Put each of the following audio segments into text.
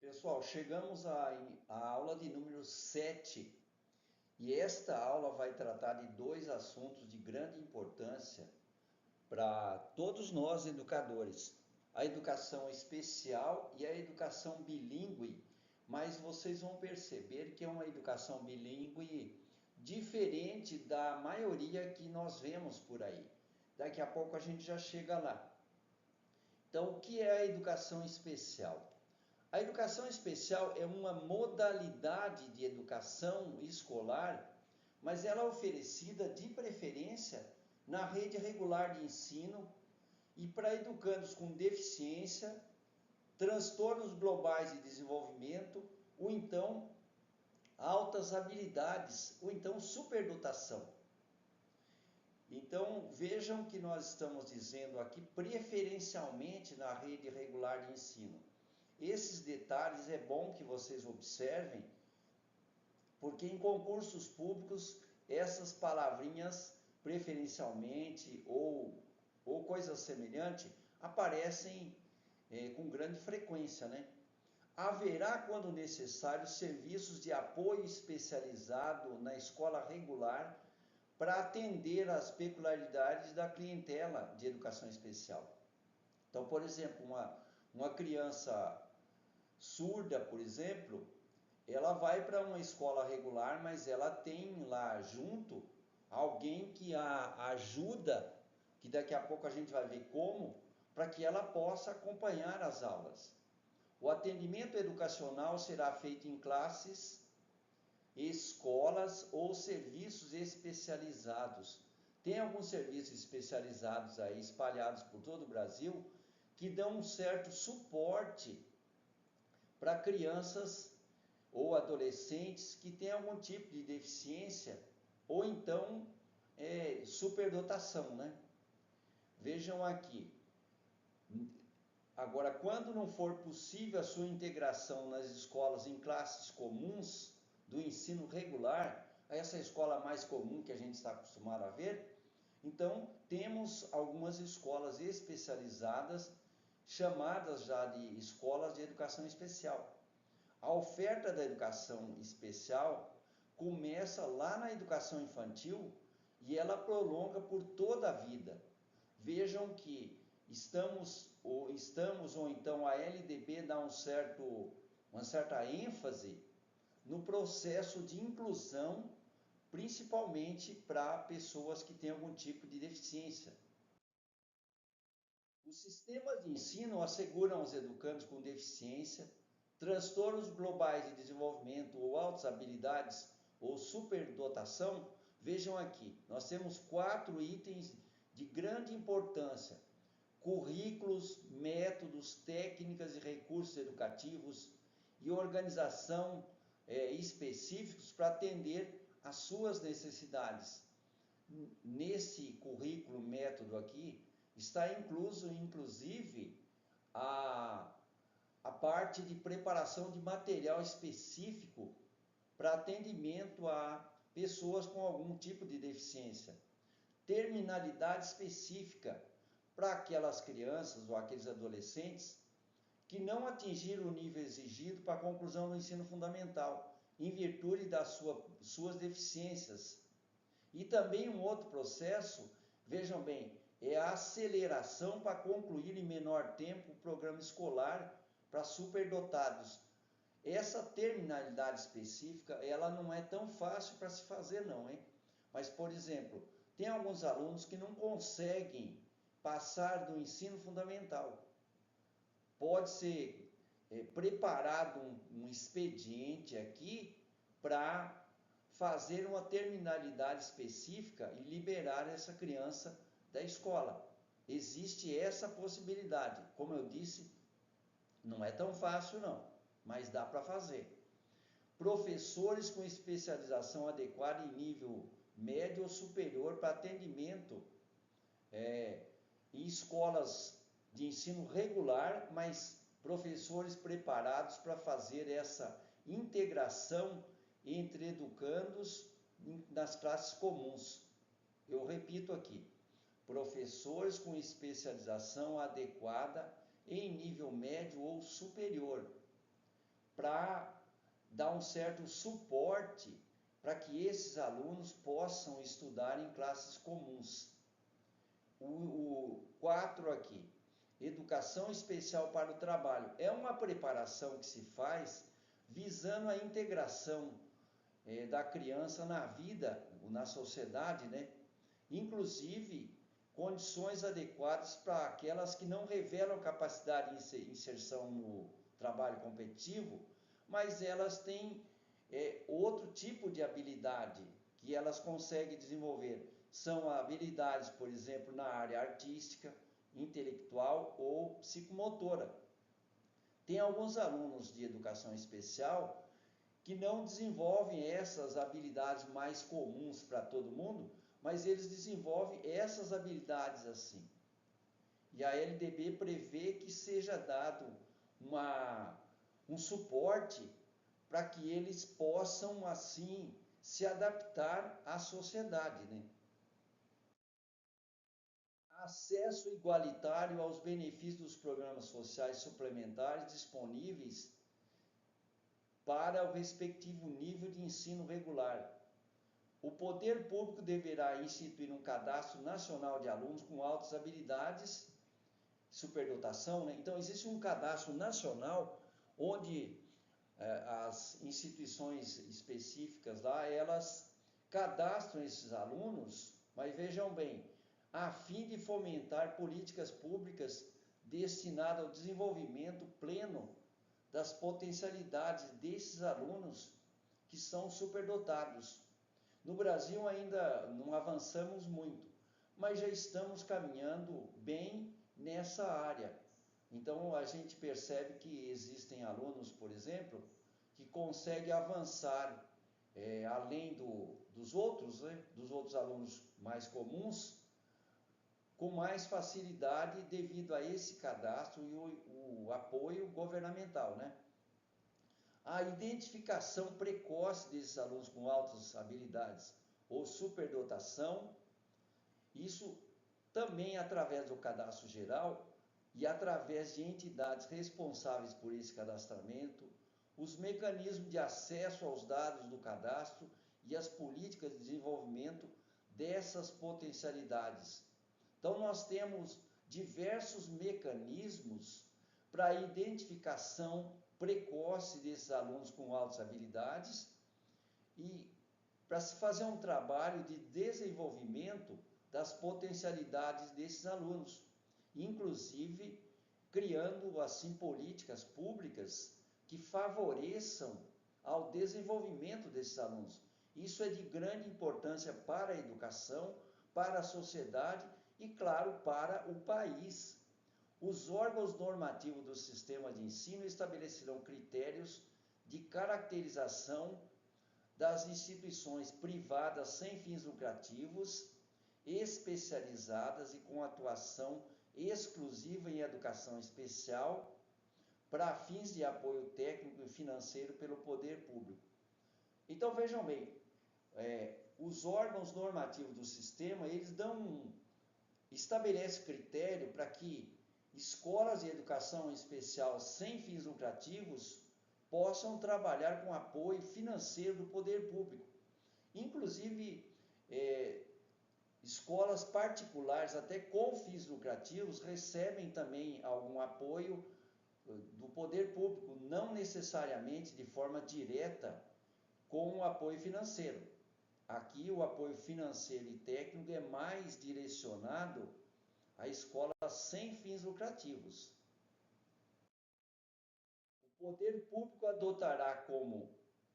Pessoal, chegamos à aula de número 7 e esta aula vai tratar de dois assuntos de grande importância para todos nós educadores: a educação especial e a educação bilíngue, mas vocês vão perceber que é uma educação bilíngue diferente da maioria que nós vemos por aí. Daqui a pouco a gente já chega lá. Então, o que é a educação especial? A educação especial é uma modalidade de educação escolar, mas ela é oferecida de preferência na rede regular de ensino e para educandos com deficiência, transtornos globais de desenvolvimento, ou então altas habilidades, ou então superdotação. Então vejam que nós estamos dizendo aqui preferencialmente na rede regular de ensino. Esses detalhes é bom que vocês observem, porque em concursos públicos essas palavrinhas preferencialmente ou coisa semelhante aparecem com grande frequência, né? Haverá, quando necessário, serviços de apoio especializado na escola regular para atender às peculiaridades da clientela de educação especial. Então, por exemplo, uma criança surda, por exemplo, ela vai para uma escola regular, mas ela tem lá junto alguém que a ajuda, que daqui a pouco a gente vai ver como, para que ela possa acompanhar as aulas. O atendimento educacional será feito em classes, escolas ou serviços especializados. Tem alguns serviços especializados aí espalhados por todo o Brasil que dão um certo suporte para crianças ou adolescentes que têm algum tipo de deficiência ou então superdotação, né? Vejam aqui. Agora, quando não for possível a sua integração nas escolas em classes comuns do ensino regular, essa escola mais comum que a gente está acostumado a ver, então temos algumas escolas especializadas, chamadas já de escolas de educação especial. A oferta da educação especial começa lá na educação infantil e ela prolonga por toda a vida. Vejam que estamos ou então a LDB dá uma certa ênfase no processo de inclusão, principalmente para pessoas que têm algum tipo de deficiência. Os sistemas de ensino asseguram aos educandos com deficiência, transtornos globais de desenvolvimento ou altas habilidades ou superdotação. Vejam aqui, nós temos 4 itens de grande importância: currículos, métodos, técnicas e recursos educativos e organização específicos para atender às suas necessidades. Nesse currículo, método aqui, está incluso, inclusive, a parte de preparação de material específico para atendimento a pessoas com algum tipo de deficiência. Terminalidade específica para aquelas crianças ou aqueles adolescentes que não atingiram o nível exigido para a conclusão do ensino fundamental, em virtude das suas deficiências. E também um outro processo, vejam bem, é a aceleração para concluir em menor tempo o programa escolar para superdotados. Essa terminalidade específica, ela não é tão fácil para se fazer não, hein? Mas, por exemplo, tem alguns alunos que não conseguem passar do ensino fundamental. Pode ser preparado um expediente aqui para fazer uma terminalidade específica e liberar essa criança da escola. Existe essa possibilidade. Como eu disse, não é tão fácil não, mas dá para fazer. Professores com especialização adequada em nível médio ou superior para atendimento em escolas de ensino regular, mas professores preparados para fazer essa integração entre educandos nas classes comuns. Eu repito aqui: professores com especialização adequada em nível médio ou superior para dar um certo suporte para que esses alunos possam estudar em classes comuns. O 4 aqui, educação especial para o trabalho. É uma preparação que se faz visando a integração da criança na vida, na sociedade, né? Inclusive, condições adequadas para aquelas que não revelam capacidade de inserção no trabalho competitivo, mas elas têm outro tipo de habilidade que elas conseguem desenvolver. São habilidades, por exemplo, na área artística, intelectual ou psicomotora. Tem alguns alunos de educação especial que não desenvolvem essas habilidades mais comuns para todo mundo, mas eles desenvolvem essas habilidades assim. E a LDB prevê que seja dado um suporte para que eles possam, assim, se adaptar à sociedade, né? Acesso igualitário aos benefícios dos programas sociais suplementares disponíveis para o respectivo nível de ensino regular. O poder público deverá instituir um cadastro nacional de alunos com altas habilidades, superdotação, né? Então, existe um cadastro nacional onde as instituições específicas lá, elas cadastram esses alunos, mas vejam bem, a fim de fomentar políticas públicas destinadas ao desenvolvimento pleno das potencialidades desses alunos que são superdotados. No Brasil ainda não avançamos muito, mas já estamos caminhando bem nessa área. Então a gente percebe que existem alunos, por exemplo, que conseguem avançar além dos outros, né, dos outros alunos mais comuns, com mais facilidade devido a esse cadastro e o apoio governamental, né? A identificação precoce desses alunos com altas habilidades ou superdotação, isso também através do cadastro geral e através de entidades responsáveis por esse cadastramento, os mecanismos de acesso aos dados do cadastro e as políticas de desenvolvimento dessas potencialidades. Então, nós temos diversos mecanismos para a identificação precoce desses alunos com altas habilidades e para se fazer um trabalho de desenvolvimento das potencialidades desses alunos, inclusive criando assim políticas públicas que favoreçam ao desenvolvimento desses alunos. Isso é de grande importância para a educação, para a sociedade e, claro, para o país. Os órgãos normativos do sistema de ensino estabelecerão critérios de caracterização das instituições privadas sem fins lucrativos, especializadas e com atuação exclusiva em educação especial, para fins de apoio técnico e financeiro pelo poder público. Então vejam bem, os órgãos normativos do sistema, eles estabelecem critério para que escolas de educação especial sem fins lucrativos possam trabalhar com apoio financeiro do poder público. Inclusive, escolas particulares, até com fins lucrativos, recebem também algum apoio do poder público, não necessariamente de forma direta com o apoio financeiro. Aqui o apoio financeiro e técnico é mais direcionado a escolas sem fins lucrativos. O poder público adotará como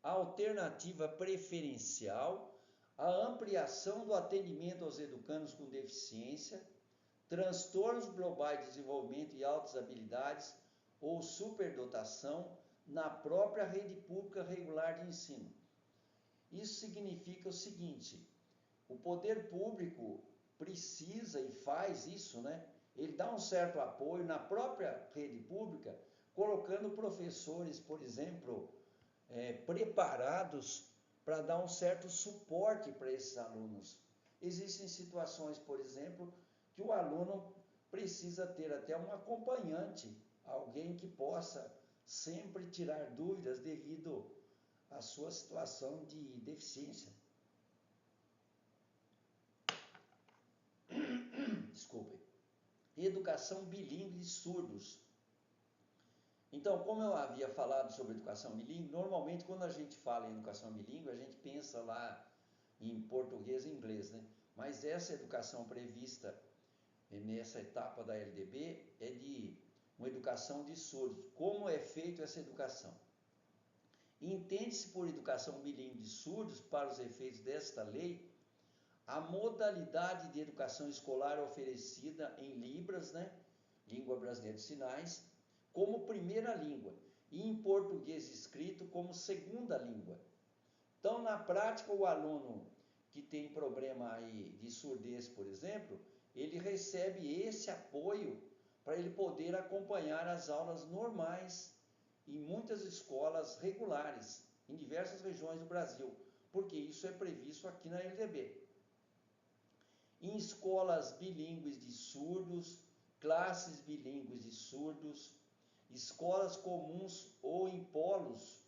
alternativa preferencial a ampliação do atendimento aos educandos com deficiência, transtornos globais de desenvolvimento e altas habilidades ou superdotação na própria rede pública regular de ensino. Isso significa o seguinte: o poder público precisa e faz isso, né? Ele dá um certo apoio na própria rede pública, colocando professores, por exemplo, preparados para dar um certo suporte para esses alunos. Existem situações, por exemplo, que o aluno precisa ter até um acompanhante, alguém que possa sempre tirar dúvidas devido à sua situação de deficiência. Desculpe. Educação bilíngue de surdos. Então, como eu havia falado sobre educação bilíngue, normalmente quando a gente fala em educação bilíngue, a gente pensa lá em português e inglês, né? Mas essa educação prevista nessa etapa da LDB é de uma educação de surdos. Como é feita essa educação? Entende-se por educação bilíngue de surdos, para os efeitos desta lei, a modalidade de educação escolar oferecida em Libras, né? Língua brasileira de sinais, como primeira língua, e em português escrito como segunda língua. Então, na prática, o aluno que tem problema aí de surdez, por exemplo, ele recebe esse apoio para ele poder acompanhar as aulas normais em muitas escolas regulares, em diversas regiões do Brasil, porque isso é previsto aqui na LDB. Em escolas bilíngues de surdos, classes bilíngues de surdos, escolas comuns ou em polos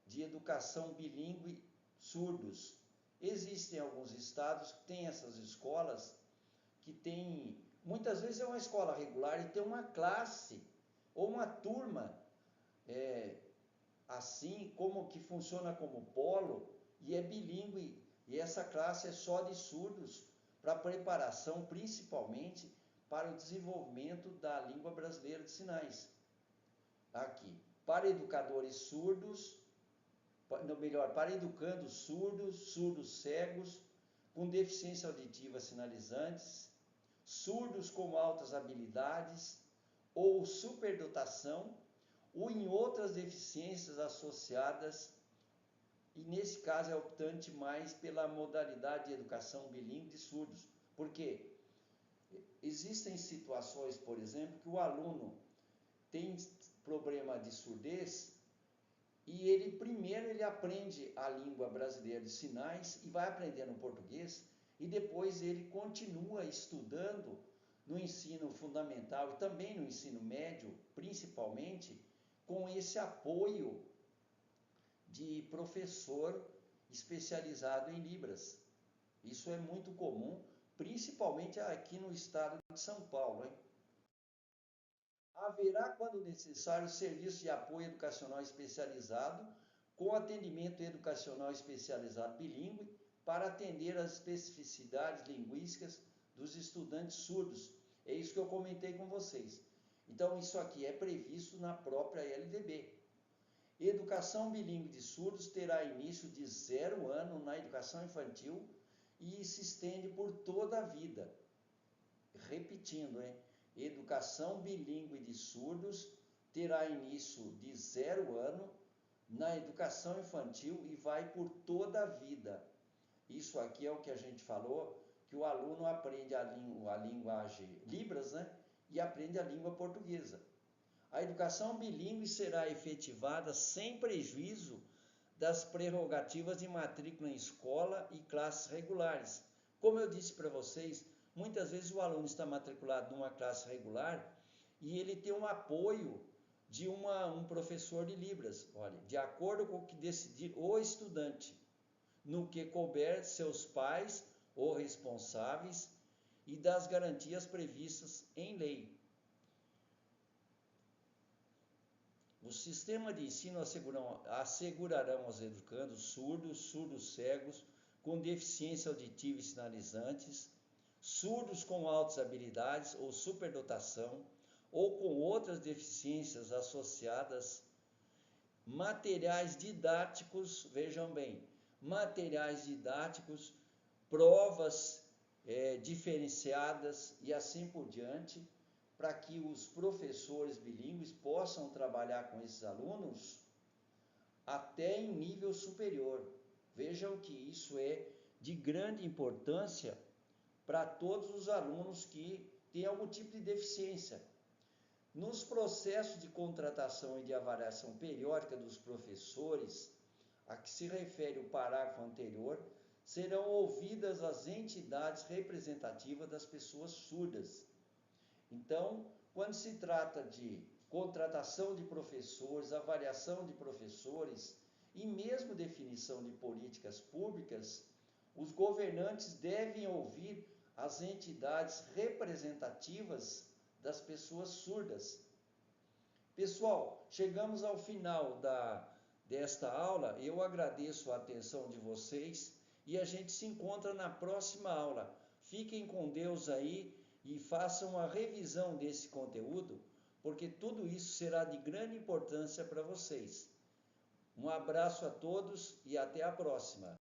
de educação bilíngue surdos. Existem alguns estados que têm essas escolas, que tem, muitas vezes é uma escola regular e tem uma classe ou uma turma, assim como que funciona como polo, e é bilíngue, e essa classe é só de surdos, para preparação principalmente para o desenvolvimento da língua brasileira de sinais. Aqui, para educadores surdos, para educandos surdos, surdos cegos, com deficiência auditiva sinalizantes, surdos com altas habilidades ou superdotação, ou em outras deficiências associadas, e nesse caso é optante mais pela modalidade de educação bilíngue de surdos. Por quê? Existem situações, por exemplo, que o aluno tem problema de surdez e ele primeiro aprende a língua brasileira de sinais e vai aprendendo português, e depois ele continua estudando no ensino fundamental e também no ensino médio, principalmente, com esse apoio de professor especializado em Libras. Isso é muito comum, principalmente aqui no estado de São Paulo, hein? Haverá, quando necessário, serviço de apoio educacional especializado, com atendimento educacional especializado bilíngue, para atender às especificidades linguísticas dos estudantes surdos. É isso que eu comentei com vocês. Então, isso aqui é previsto na própria LDB. Educação bilíngue de surdos terá início de 0 ano na educação infantil e se estende por toda a vida. Repetindo, hein? Educação bilíngue de surdos terá início de 0 ano na educação infantil e vai por toda a vida. Isso aqui é o que a gente falou, que o aluno aprende a linguagem Libras, né? E aprende a língua portuguesa. A educação bilíngue será efetivada sem prejuízo das prerrogativas de matrícula em escola e classes regulares. Como eu disse para vocês, muitas vezes o aluno está matriculado numa classe regular e ele tem um apoio de um professor de Libras. Olha, de acordo com o que decidir o estudante, no que couber seus pais ou responsáveis e das garantias previstas em lei. O sistema de ensino assegurarão aos educandos surdos, surdos cegos, com deficiência auditiva e sinalizantes, surdos com altas habilidades ou superdotação, ou com outras deficiências associadas, materiais didáticos, vejam bem, materiais didáticos, provas diferenciadas e assim por diante, para que os professores bilíngues possam trabalhar com esses alunos até em nível superior. Vejam que isso é de grande importância para todos os alunos que têm algum tipo de deficiência. Nos processos de contratação e de avaliação periódica dos professores, a que se refere o parágrafo anterior, serão ouvidas as entidades representativas das pessoas surdas. Então, quando se trata de contratação de professores, avaliação de professores e mesmo definição de políticas públicas, os governantes devem ouvir as entidades representativas das pessoas surdas. Pessoal, chegamos ao final desta aula. Eu agradeço a atenção de vocês e a gente se encontra na próxima aula. Fiquem com Deus aí e façam a revisão desse conteúdo, porque tudo isso será de grande importância para vocês. Um abraço a todos e até a próxima.